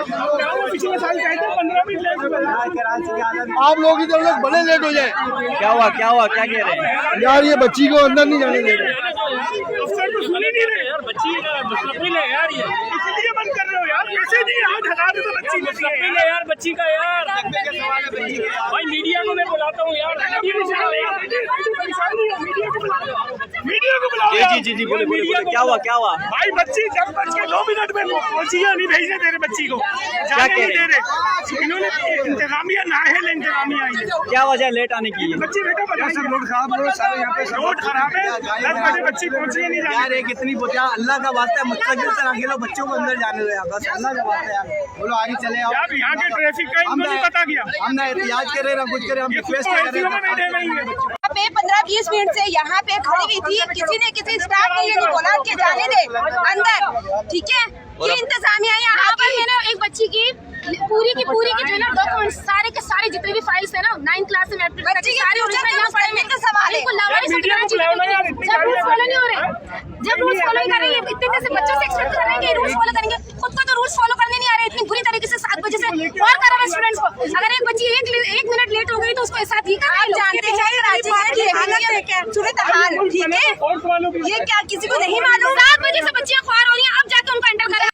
पिछले साल कहते 15 मिनट लेट। आप लोग की तरफ से बड़े लेट हो जाए। क्या हुआ क्या कह रहे हैं यार ये बच्ची को अंदर नहीं जाने दे रहे। अफसर तो सुन ही नहीं रहे यार, बच्ची मुस्तकिल है यार, ये इसलिए बंद कर रहे हो यार, कैसे नहीं आज हटा दे तो बच्ची मुस्तकिल है यार, बच्ची का यार भाई मीडिया को मैं बुलाता हूँ यार, मीडिया को बुलाओ। जी बोले क्या हुआ भाई बच्ची 10:02 में पहुंची है, नहीं भेजने दे रहे बच्ची को, जाने नहीं दे रहे इन्होंने, इंतजामिया नाअहल इंतजामिया आई है। क्या वजह लेट आने की? बच्ची बेटा सर रोड खराब है, सारे यहाँ पे रोड खराब है, 10 बजे बच्ची पहुंची है, नहीं यार एक इतनी बोझा, अल्लाह का वास्ता है मुस्तकिल से अकेले बच्चों को अंदर जाने दो यार, बस अल्लाह का वास्ता है यार, बोलो आगे चले आओ यार, यहाँ के ट्रैफिक का इनको नहीं पता गया, हम ना एहतियात करे ना कुछ करे, हम रिक्वेस्ट कर रहे हैं। 15-20 मिनट से यहाँ पे खड़ी हुई थी, किसी स्टाफ ने ये नहीं बोला कि जाने दे अंदर, ठीक है, ये इंतजामिया यहाँ पर है ना। एक बच्ची की पूरी की जो है ना डॉक्यूमेंट सारे के सारे जितने भी फाइल्स है ना 9th क्लास से मैट्रिक बच्ची के सारे ओरिजिनल यहाँ पड़े हैं, सवाल है जब रूल्स फॉलो नहीं हो रहे, जब रूल्स फॉलो नहीं कर रहे हैं, इतने से बच्चों से एक्सपेक्ट कर रहे हैं कि रूल्स फॉलो करेंगे, खुद को तो रूल्स फॉलो करने नहीं आ रहे, इतनी बुरी तरीके से 7 बजे से और कर रहे हैं स्टूडेंट्स को। अगर एक बच्ची एक मिनट लेट हो गई तो उसको ऐसा ही आप जानते हैं सूरत हाल, ठीक है, ये क्या किसी को नहीं मालूम? 7 बजे से बच्चियां ख्वार हो रही हैं, अब जाके उनको एंटर करें।